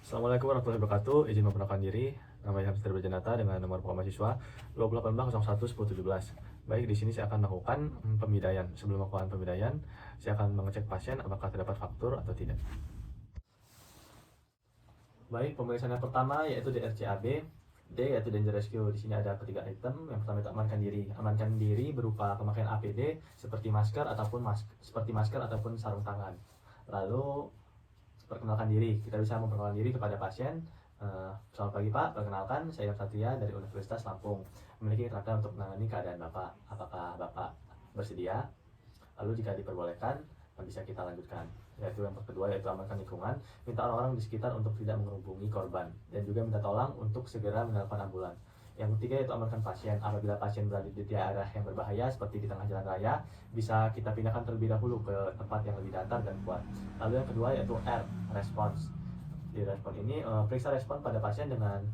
Assalamualaikum warahmatullahi wabarakatuh. Izin memperkenalkan diri. Nama saya Hamster Berjanata dengan nomor pokok mahasiswa 2018011017. Baik, di sini saya akan melakukan pemidaian. Sebelum melakukan pemidaian, saya akan mengecek pasien apakah terdapat faktur atau tidak. Baik, pemeriksaan yang pertama yaitu DRCAB. D yaitu danger rescue. Di sini ada ketiga item. Yang pertama itu amankan diri. Amankan diri berupa pemakaian APD seperti masker ataupun sarung tangan. Lalu perkenalkan diri. Kita bisa memperkenalkan diri kepada pasien. Selamat pagi Pak, perkenalkan saya Satria dari Universitas Lampung. Memiliki keterangan untuk menangani keadaan Bapak. Apakah Bapak bersedia? Lalu jika diperbolehkan, bisa kita lanjutkan. Yaitu yang kedua yaitu amankan lingkungan. Minta orang-orang di sekitar untuk tidak menghubungi korban. Dan juga minta tolong untuk segera menelpon ambulan. Yang ketiga yaitu amankan pasien. Apabila pasien berada di daerah yang berbahaya seperti di tengah jalan raya, bisa kita pindahkan terlebih dahulu ke tempat yang lebih datar dan kuat. Lalu yang kedua yaitu R, response. Di respon ini periksa respon pada pasien dengan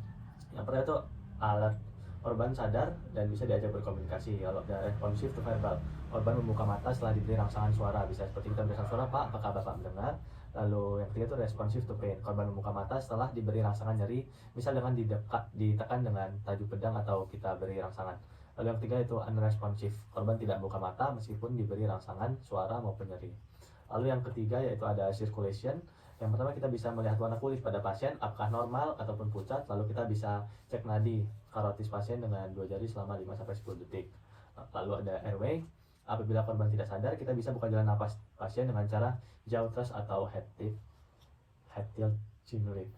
yang pertama itu alat korban sadar dan bisa diajak berkomunikasi. Kalau ada responsif to verbal, korban membuka mata setelah diberi rangsangan suara. Bisa seperti kita berikan suara, Pak, apakah Bapak mendengar? Lalu yang ketiga itu responsif to pain, korban membuka mata setelah diberi rangsangan nyeri, misal dengan ditekan dengan tajuk pedang atau kita beri rangsangan. Lalu yang ketiga itu unresponsive, korban tidak membuka mata meskipun diberi rangsangan suara maupun nyeri. Lalu yang ketiga yaitu ada circulation. Yang pertama kita bisa melihat warna kulit pada pasien apakah normal ataupun pucat. Lalu kita bisa cek nadi karotis pasien dengan 2 jari selama 5-10 detik. Lalu ada airway. Apabila korban tidak sadar, kita bisa buka jalan napas pasien dengan cara jaw thrust atau head tilt chin lift.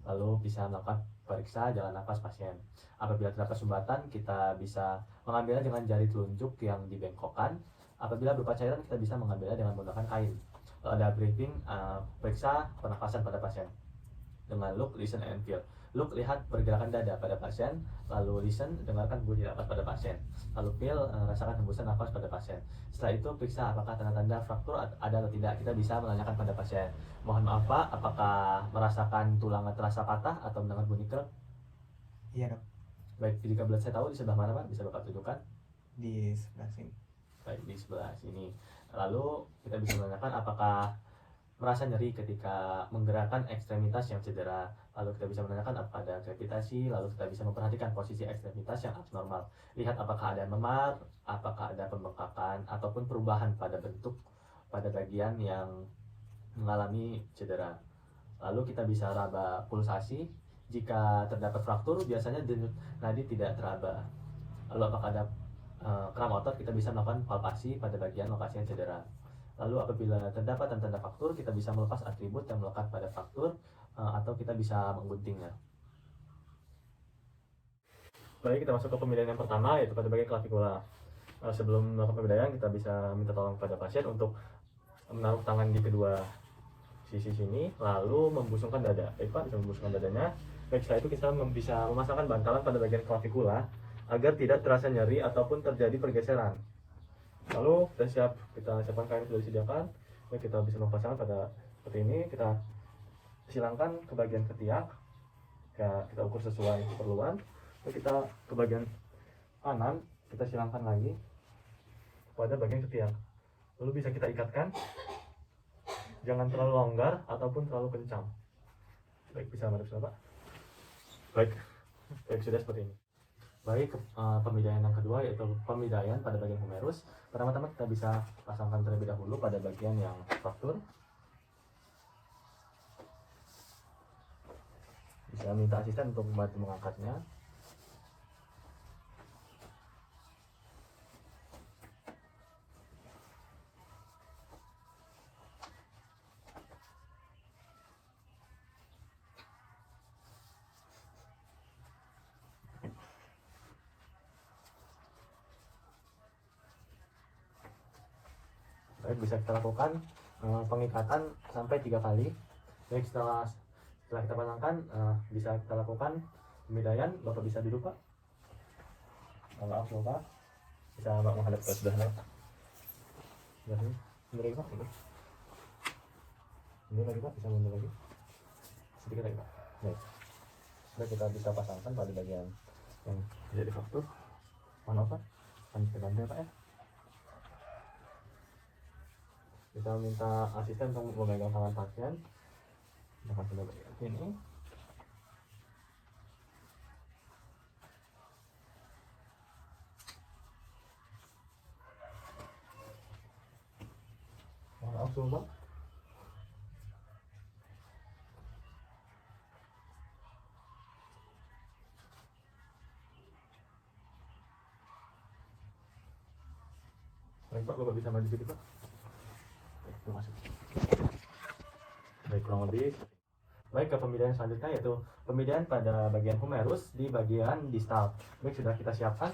Lalu bisa melakukan periksa jalan napas pasien. Apabila terdapat sumbatan, kita bisa mengambilnya dengan jari telunjuk yang dibengkokkan. Apabila berupa cairan, kita bisa mengambilnya dengan menggunakan kain. Lalu ada breathing, periksa pernapasan pada pasien dengan look, listen, and feel. Look, lihat pergerakan dada pada pasien. Lalu listen, dengarkan bunyi nafas pada pasien. Lalu feel, rasakan hembusan nafas pada pasien. Setelah itu periksa apakah tanda-tanda fraktur ada atau tidak. Kita bisa menanyakan pada pasien, mohon maaf Pak, apakah merasakan tulang terasa patah atau mendengar bunyi krek? Iya dok, Baik, jika belat saya tahu di sebelah mana Pak? Bisa Bapak tunjukkan? di sebelah sini. Baik, di sebelah sini. Lalu kita bisa menanyakan apakah merasa nyeri ketika menggerakkan ekstremitas yang cedera. Lalu kita bisa menanyakan apakah ada krepitasi. Lalu kita bisa memperhatikan posisi ekstremitas yang abnormal. Lihat apakah ada memar, apakah ada pembengkakan ataupun perubahan pada bentuk pada bagian yang mengalami cedera. Lalu kita bisa raba pulsasi. Jika terdapat fraktur, biasanya denyut nadi tidak teraba. Lalu apakah ada kram otot, kita bisa melakukan palpasi pada bagian lokasi yang cedera. Lalu apabila terdapat tanda-tanda fraktur, kita bisa melepas atribut yang melekat pada fraktur atau kita bisa mengguntingnya. Baik, kita masuk ke pemilihan yang pertama yaitu pada bagian klavikula. Sebelum melakukan pemilihan, kita bisa minta tolong kepada pasien untuk menaruh tangan di kedua sisi sini, lalu membusungkan dada. Baik Pak, bisa membusungkan dadanya. Baik, setelah itu kita bisa memasangkan bantalan pada bagian klavikula agar tidak terasa nyeri ataupun terjadi pergeseran. Lalu kita siapkan kain yang sudah disediakan. Baik, kita bisa memasangkan pada seperti ini. Kita silangkan ke bagian ketiak. Kita ukur sesuai keperluan. Lalu kita ke bagian kanan, kita silangkan lagi pada bagian ketiak. Lalu bisa kita ikatkan. Jangan terlalu longgar ataupun terlalu kencang. Baik, bisa madep Pak. Baik, sudah seperti ini. Baik, pemidaian yang kedua yaitu pemidaian pada bagian humerus. Pertama-tama kita bisa pasangkan terlebih dahulu pada bagian yang fraktur. Bisa minta asisten untuk membantu mengangkatnya. Baik, bisa kita lakukan pengikatan sampai 3 kali. Baik, setelah kita pasangkan, bisa kita lakukan pemidaian. Bapak bisa duduk Pak. Maaf Bapak, bisa Bapak menghadap ke sebelah Pak. Mundur lagi Pak, mundur lagi Pak, bisa mundur lagi sedikit lagi Pak. Baik, sudah kita bisa pasangkan pada bagian yang tidak difraktur. Maaf Pak, kami bantu Pak ya. Kita minta asisten untuk memegang tangan pasien dengan bagian ini. langsung Pak. Baik Pak, Bapak bisa maju sedikit Pak. Baik, itu masuk. Baik, kurang lebih. Baik, ke pemilihan selanjutnya yaitu pemilihan pada bagian humerus di bagian distal. Baik, sudah kita siapkan.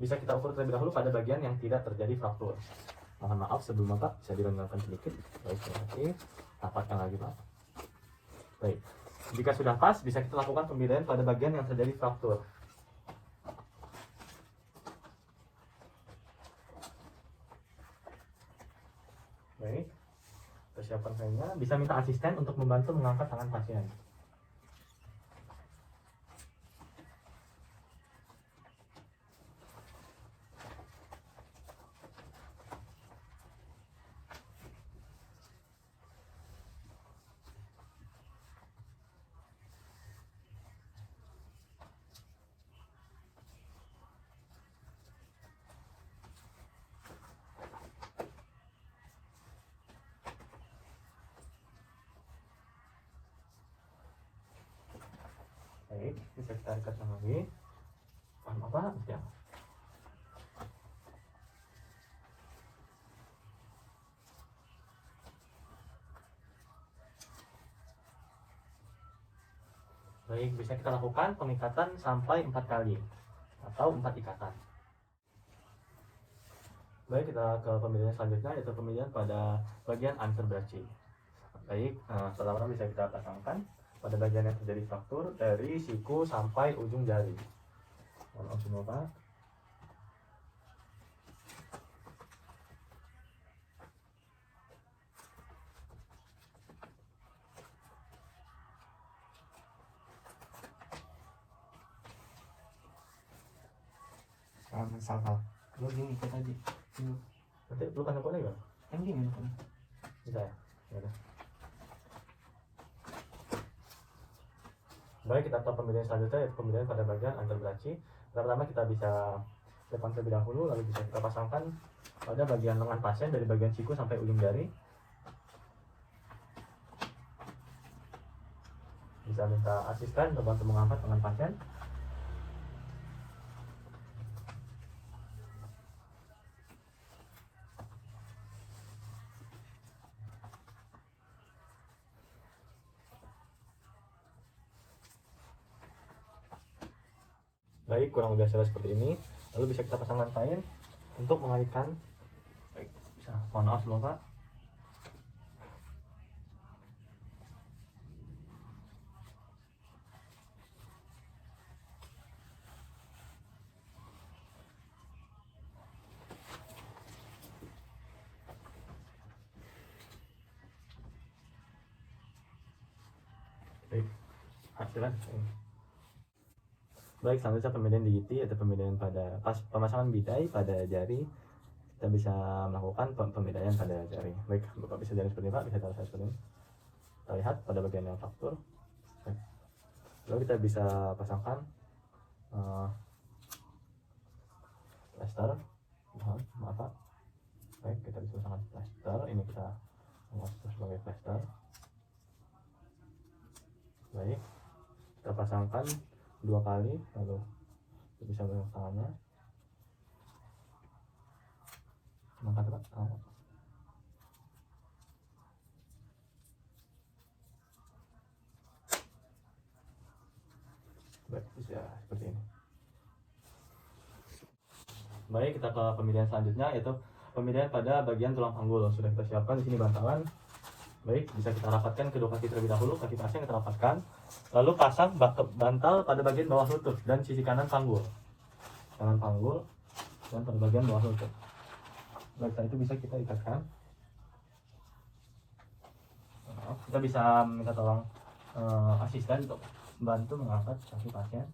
Bisa kita ukur terlebih dahulu pada bagian yang tidak terjadi fraktur. Mohon maaf sebelum Bapak bisa direnggakan sedikit. Baik, terima kasih. Rapatkan lagi Pak. Baik, jika sudah pas bisa kita lakukan pemilihan pada bagian yang terjadi fraktur. Baik, persiapan kainnya. Bisa minta asisten untuk membantu mengangkat tangan pasien. Baik, bisa kita rekatkan lagi. Paham apa? Ya. Baik, bisa kita lakukan pengikatan sampai 4 kali atau 4 ikatan. Baik, kita ke pemilihan selanjutnya yaitu pemilihan pada bagian antebrachi. Baik, pertama bisa kita pasangkan pada bagian yang terjadi fraktur dari siku sampai ujung jari. Mohon maaf semua Pak. Salah. Lu gini kayak tadi. Nanti lu pasang kode nggak? Kan gini kan. Bisa ya? Ya udah. Baik, kita ke pemilihan selanjutnya yaitu pemilihan pada bagian antebrachi. Pertama kita bisa depan terlebih dahulu, lalu bisa kita pasangkan pada bagian lengan pasien dari bagian siku sampai ujung jari. Bisa minta asisten untuk bantu mengangkat lengan pasien. Baik, kurang lebih hasilnya seperti ini. Lalu bisa kita pasangkan kain untuk mengaitkan. Baik, bisa. Mohon maaf dulu Pak. Baik, hasilnya ini. Baik, selanjutnya pemilihan digiti atau pemilihan pada pemasangan bidai pada jari. Kita bisa melakukan pemilihan pada jari. Baik, Bapak bisa jalan seperti ini Pak, bisa taruh saya seperti ini. Kita lihat pada bagian yang fraktur. Baik. Lalu kita bisa pasangkan plaster. Maaf Pak. Baik, kita bisa pasangkan plaster. Ini kita masuk sebagai plaster. Baik, kita pasangkan 2 kali, lalu kita bisa mengangkat tangannya. Mengangkat Pak. Baik, bisa seperti ini. Baik, kita ke pemilihan selanjutnya yaitu pemilihan pada bagian tulang panggul. Sudah kita siapkan di sini bantalan. Baik, bisa kita rapatkan kedua kaki terlebih dahulu, kaki pasien kita rapatkan. Lalu pasang bantal pada bagian bawah lutut dan sisi kanan panggul. Kanan panggul dan pada bagian bawah lutut. Baik, setelah itu bisa kita ikatkan. Kita bisa minta tolong asisten untuk membantu mengangkat kaki pasien.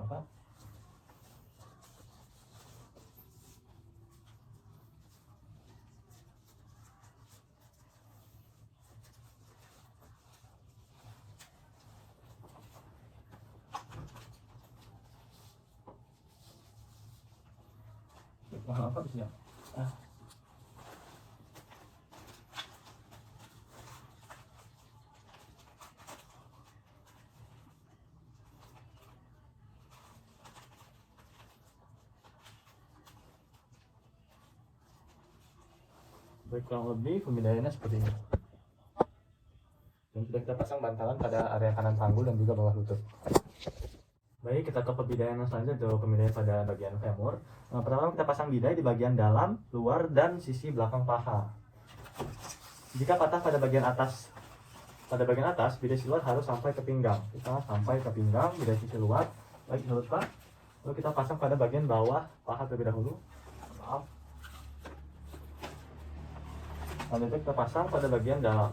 Apa? Mohon apa bisa? Baik, kurang lebih pemindaiannya seperti ini. Dan sudah kita pasang bantalan pada area kanan panggul dan juga bawah lutut. Baik, kita ke pembidaian yang selanjutnya, yaitu pembidaian pada bagian femur. Pertama kita pasang bidai di bagian dalam, luar, dan sisi belakang paha. Jika patah pada bagian atas, bidai sisi luar harus sampai ke pinggang. Kita sampai ke pinggang, bidai sisi luar. Baik, luruskan. Lalu kita pasang pada bagian bawah paha terlebih dahulu. Maaf. Selanjutnya kita pasang pada bagian dalam.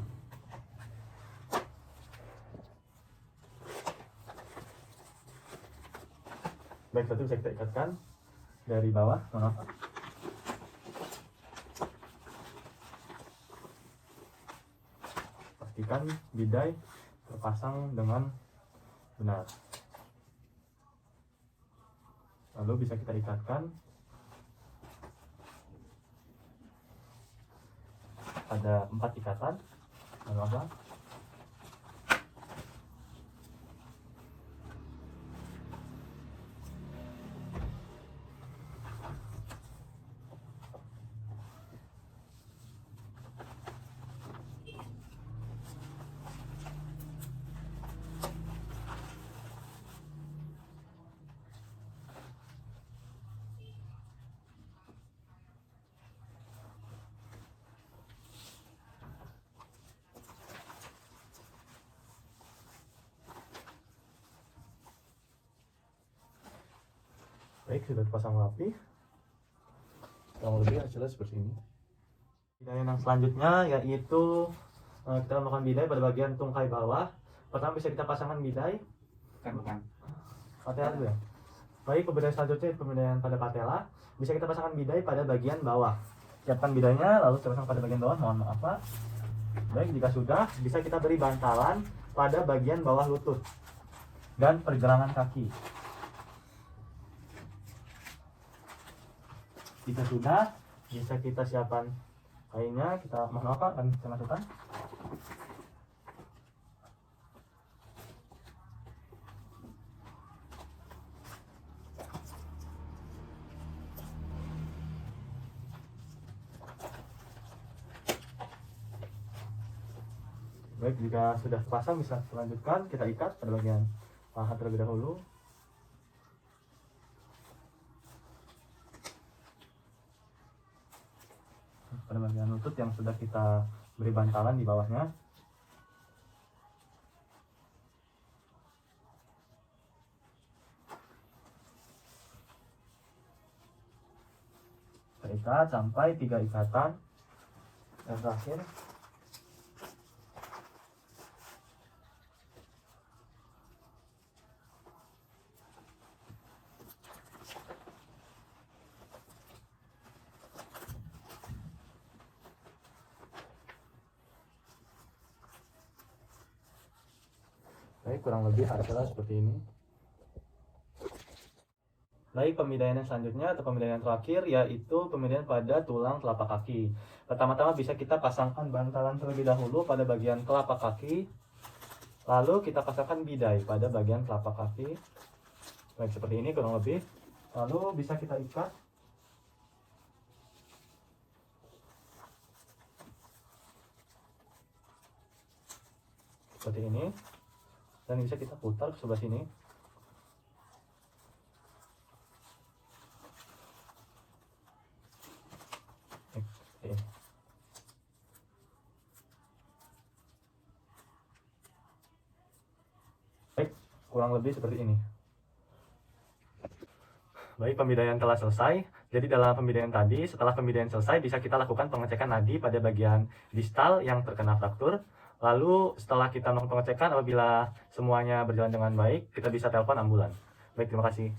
Baik, satu bisa kita ikatkan dari bawah. Maaf. Pastikan bidai terpasang dengan benar. Lalu bisa kita ikatkan ada 4 ikatan. Lalu apa? Baik, sudah terpasang rapi. Kurang lebih hasilnya seperti ini. Bidaian yang selanjutnya yaitu kita melakukan bidai pada bagian tungkai bawah. Pertama bisa kita pasangkan bidai. Bukan. Patella dulu ya. Baik, pembidaian selanjutnya pembidaian pada patella. Bisa kita pasangkan bidai pada bagian bawah. Siapkan bidainya, lalu kita pasang pada bagian bawah. Mohon maaf Pak. Baik, jika sudah, bisa kita beri bantalan pada bagian bawah lutut dan pergelangan kaki. Jika sudah, bisa kita siapkan kainnya. Kita mohon maaf Pak, akan saya masukkan. Baik, jika sudah terpasang bisa selanjutkan kita ikat pada bagian paha terlebih dahulu. Pada bagian lutut yang sudah kita beri bantalan di bawahnya. Kita ikat sampai 3 ikatan. Dan terakhir baik, kurang lebih hasilnya seperti ini. Baik, pemindaian yang selanjutnya atau pemindaian yang terakhir yaitu pemindaian pada tulang telapak kaki. Pertama-tama bisa kita pasangkan bantalan terlebih dahulu pada bagian telapak kaki. Lalu kita pasangkan bidai pada bagian telapak kaki. Baik, seperti ini kurang lebih. Lalu bisa kita ikat. Seperti ini. Dan bisa kita putar ke sebelah sini. Oke. Baik, kurang lebih seperti ini. Baik, pembidaian telah selesai. Jadi dalam pembidaian tadi, setelah pembidaian selesai, bisa kita lakukan pengecekan nadi pada bagian distal yang terkena fraktur. Lalu setelah kita melakukan pengecekan, apabila semuanya berjalan dengan baik, kita bisa telepon ambulan. Baik, terima kasih.